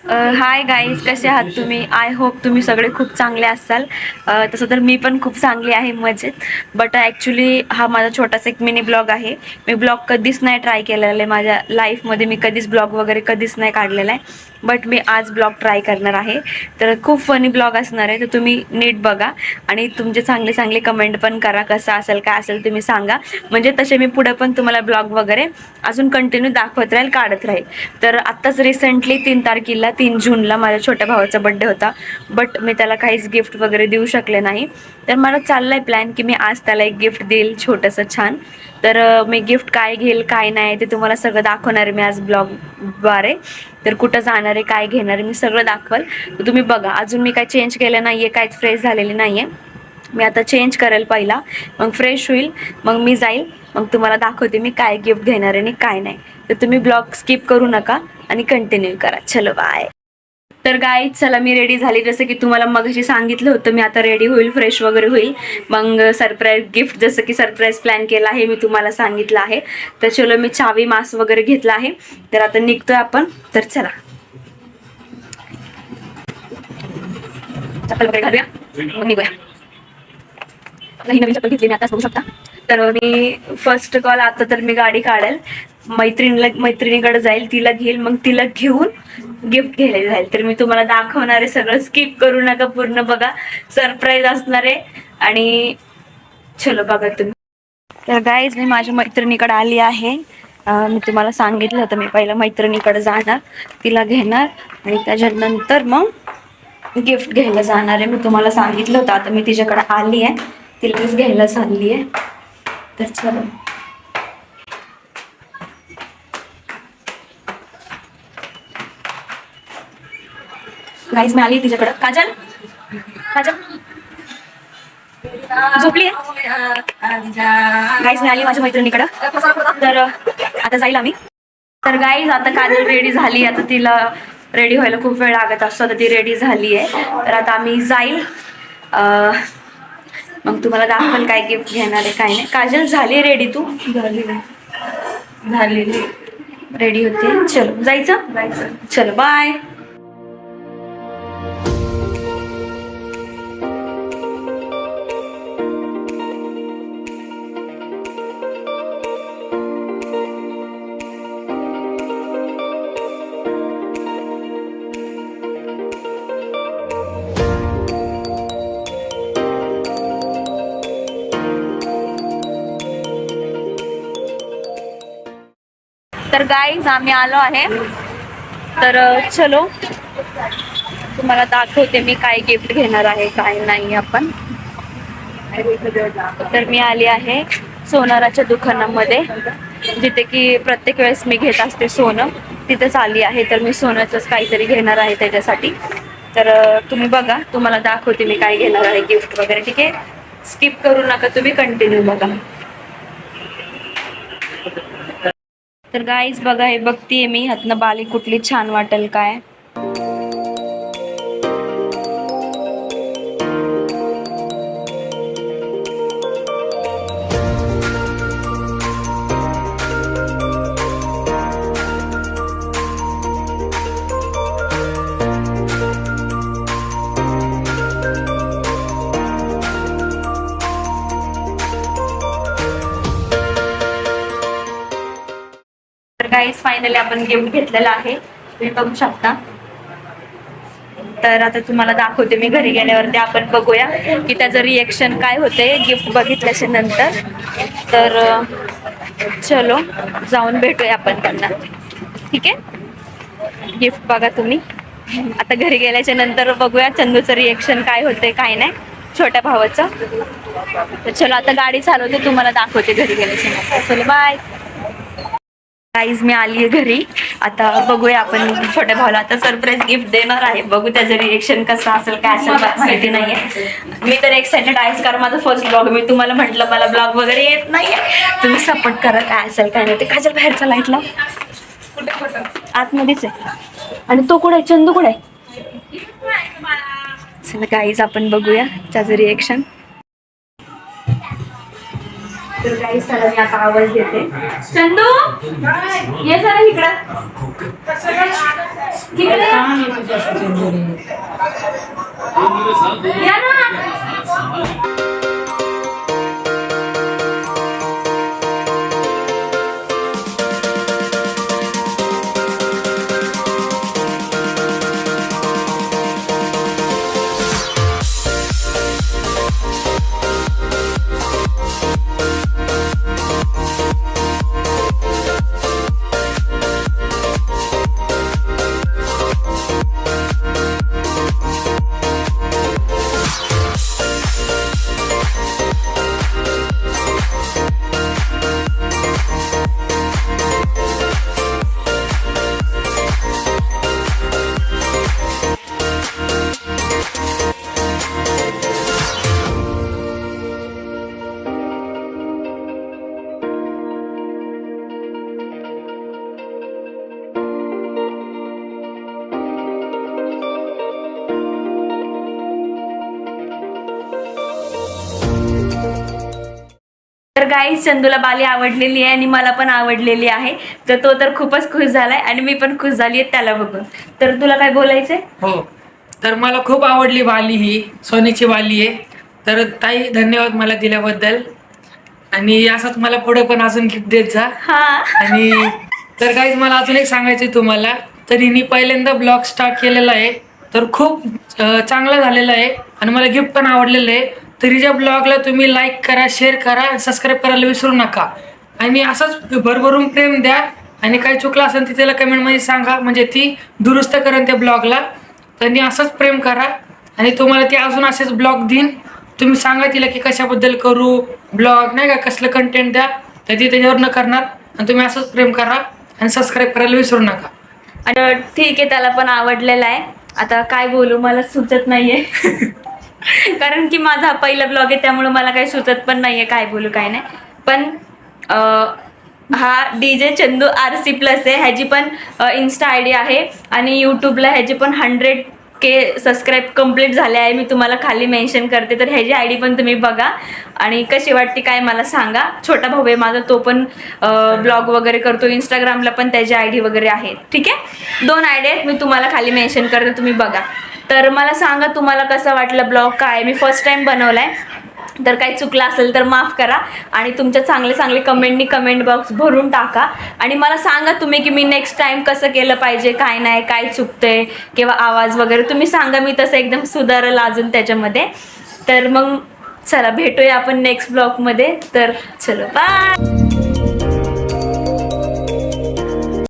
Hi guys, कसे आहात तुम्ही? आय होप तुम्ही सगळे खूप चांगले असाल. तसं तर मी पण खूप चांगली आहे, मजेत. बट ॲक्च्युली हा माझा छोटासा एक मिनी ब्लॉग आहे. मी ब्लॉग कधीच नाही ट्राय केलेला आहे माझ्या लाईफमध्ये. मी कधीच ब्लॉग वगैरे कधीच नाही काढलेला आहे. बट मी आज ब्लॉग ट्राय करणार आहे. तर खूप फनी ब्लॉग असणार आहे, तर तुम्ही नीट बघा आणि तुमचे चांगले चांगले कमेंट पण करा. कसं असेल काय असेल तुम्ही सांगा, म्हणजे तसे मी पुढे पण तुम्हाला ब्लॉग वगैरे अजून कंटिन्यू दाखवत राहील, काढत राहील. तर आत्ताच रिसेंटली 3 तारखेला 3 जूनला माझ्या छोट्या भावाचा बड्डे होता. बट मी त्याला काहीच गिफ्ट वगैरे देऊ शकले नाही. तर मला चाललाय प्लॅन की मी आज त्याला एक गिफ्ट देईल छोटंसं छान. तर मी गिफ्ट काय घेईल काय नाही ते तुम्हाला सगळं दाखवणार आहे मी आज ब्लॉगद्वारे. तर कुठं जाणार आहे काय घेणार आहे मी सगळं दाखवाल. तर तुम्ही बघा, अजून मी काय चेंज केलं नाही आहे, काहीच फ्रेश झालेली नाही आहे. मी आता चेंज करेल पहिला, मग फ्रेश होईल, मग मी जाईल, मग तुम्हाला दाखवते मी काय गिफ्ट घेणार आहे आणि काय नाही. तर तुम्ही ब्लॉग स्किप करू नका आणि कंटिन्यू करा. चलो बाय. तर गाईज चला, मी रेडी झाली. जसं की तुम्हाला मगाशी सांगितलं होतं, मी आता रेडी होईल, फ्रेश वगैरे होईल, मग सरप्राईज गिफ्ट, जसं की सरप्राईज प्लॅन केला आहे मी तुम्हाला सांगितलं आहे. तर चलो, मी चावी मास्क वगैरे घेतला आहे. तर आता निघतोय आपण. तर चला, चप्पल वगैरे घालूया, मग निघूया. ही नवीन चप्पल घेतली मी, आताच बघू शकता. तर मी फर्स्ट कॉल, आता तर मी गाडी काढेल, मैत्रिणीकडे जाईल, तिला घेईल, मग तिला घेऊन गिफ्ट घ्यायला जाईल. तर मी तुम्हाला दाखवणार आहे सगळं, स्किप करू नका, पूर्ण बघा, सरप्राईज असणार आहे. आणि चलो बघा तुम्ही. तर गाईज मी माझ्या मैत्रिणीकडे आली आहे. मी तुम्हाला सांगितलं होतं, मी पहिलं मैत्रिणीकडे जाणार, तिला घेणार आणि त्याच्यानंतर मग गिफ्ट घ्यायला जाणार आहे. मी तुम्हाला सांगितलं होतं. आता मी तिच्याकडे आली आहे, तिला मीच घ्यायला चालली आहे. तर चलो. गाईज मी आली तिच्याकडं. काजल, काजल झोपली आहे. गाईज मी आली माझ्या मैत्रिणीकडं. तर आता जाईल आम्ही. तर गाईज आता काजल रेडी झाली. आता तिला रेडी व्हायला खूप वेळ लागत असतो, तर ती रेडी झाली आहे. तर आता आम्ही जाईल, मग तुम्हाला दाखवाल काय गिफ्ट घेणार आहे काय नाही. काजल झाली रेडी? तू झालेली रेडी होते. चलो जायचं. चलो बाय. तर गाईज आम्ही आलो आहे. तर चलो, तुम्हाला दाखवते मी काय गिफ्ट घेणार आहे काय नाही आपण. तर मी आली आहे सोनाराच्या दुकानामध्ये, जिथे की प्रत्येक वेळेस मी घेत असते सोनं, तिथेच आली आहे. तर मी सोन्याचंच काहीतरी घेणार आहे त्याच्यासाठी. तर तुम्ही बघा, तुम्हाला दाखवते मी काय घेणार आहे गिफ्ट वगैरे. ठीक आहे, स्किप करू नका, तुम्ही कंटिन्यू बघा. तर गाईज बघा, हे बघतीये मी, हातनं बाली कुठली छान वाटेल काय. तर गाईज फायनली आपण गिफ्ट घेतलेला आहे, तुम्ही बघू शकता. तर आता तुम्हाला दाखवते मी घरी गेल्यावरती, आपण बघूया की त्याचं रिएक्शन काय होते गिफ्ट बघितल्याच्या नंतर. तर चलो जाऊन भेटूया आपण त्यांना. ठीक आहे, गिफ्ट बघा तुम्ही. आता घरी गेल्याच्या नंतर बघूया चंदूचं रिएक्शन काय होते काय नाही, छोट्या भावाचं. तर चलो आता गाडी चालवते, तुम्हाला दाखवते घरी गेल्याच्या नंतर. चलो बाय. गाईज मी आली आहे घरी. आता बघूया आपण छोट्या भावाला आता सरप्राईज गिफ्ट देणार आहे. बघू त्याचं रिएक्शन कसं असेल काय असेल माहिती नाहीये. मी तर एक्साइटेड आहेच, कारण माझं फर्स्ट ब्लॉग. मी तुम्हाला म्हटलं मला ब्लॉग वगैरे येत नाहीये, तुम्ही सपोर्ट करा काय असेल काय नाही. ते काजल बाहेरचा लाईटला आतमध्येच आहे. आणि तो कुठे आहे, चंदू कुठे आहे? चला गाईज आपण बघूया त्याचं रिएक्शन. तर काही सर मी आता आवाज देते. चंदू ये सर इकडं इकडे या ना. तर गाईस चंदूला बाली आवडलेली आहे आणि मला पण आवडलेली आहे. तर तो तर खूपच खुश झालाय आणि मी पण खुश झाली आहे त्याला बघून. तर तुला काय बोलायचंय? हो, तर मला खूप आवडली बाली, ही सोन्याची बाली आहे. तर ताई धन्यवाद मला दिल्याबद्दल, आणि असंच मला पुढे पण अजून गिफ्ट देत जा. हा. आणि तर काही मला अजून एक सांगायचं तुम्हाला, तर हिने पहिल्यांदा ब्लॉग स्टार्ट केलेला आहे, तर खूप चांगला झालेला आहे आणि मला गिफ्ट पण आवडलेलं आहे. तर हिच्या ब्लॉगला तुम्ही लाईक करा, शेअर करा आणि सबस्क्राईब करायला विसरू नका. आणि असंच भरभरून प्रेम द्या, आणि काही चुकलं असेल तर त्याला कमेंटमध्ये सांगा, म्हणजे ती दुरुस्त करेन त्या ब्लॉगला. त्यांनी असंच प्रेम करा, आणि तुम्हाला ती अजून असेच ब्लॉग देईन. तुम्ही सांगा तिला की कशाबद्दल करू ब्लॉग, नाही का, कसलं कंटेंट द्या, तर ती त्याच्यावर न करणार. आणि तुम्ही असंच प्रेम करा आणि सबस्क्राईब करायला विसरू नका. आणि ठीक आहे, त्याला पण आवडलेला आहे. आता काय बोलू मला सुचत नाहीये. कारण की माझा पहिला ब्लॉग आहे, त्यामुळे मला काही सुचत पण नाहीये काय बोलू काय नाही. पण हा DJ चंदू RC+ आहे. ह्याची पण इन्स्टा ID आहे आणि यूट्यूबला ह्याची पण 100K सबस्क्राईब कंप्लीट झाले आहे. मी तुम्हाला खाली मेन्शन करते, तर ह्याची ID पण तुम्ही बघा आणि कशी वाटते काय मला सांगा. छोटा भाऊ आहे माझा, तो पण ब्लॉग वगैरे करतो. इंस्टाग्रामला पण त्याची ID वगैरे आहे. ठीक आहे, 2 ID आहेत, मी तुम्हाला खाली मेन्शन करते, तुम्ही बघा. तर मला सांगा तुम्हाला कसं वाटलं ब्लॉग. काय मी फर्स्ट टाइम बनवलाय, तर काही चुकलं असेल तर माफ करा. आणि तुमच्या चांगले चांगले कमेंटनी कमेंट बॉक्स भरून टाका. आणि मला सांगा तुम्ही की मी नेक्स्ट टाइम कसं केलं पाहिजे, काय नाही, काय चुकतंय किंवा आवाज वगैरे तुम्ही सांगा. मी तसं एकदम सुधारेल अजून त्याच्यामध्ये. तर मग चला भेटूया आपण नेक्स्ट ब्लॉगमध्ये. तर चलो बाय.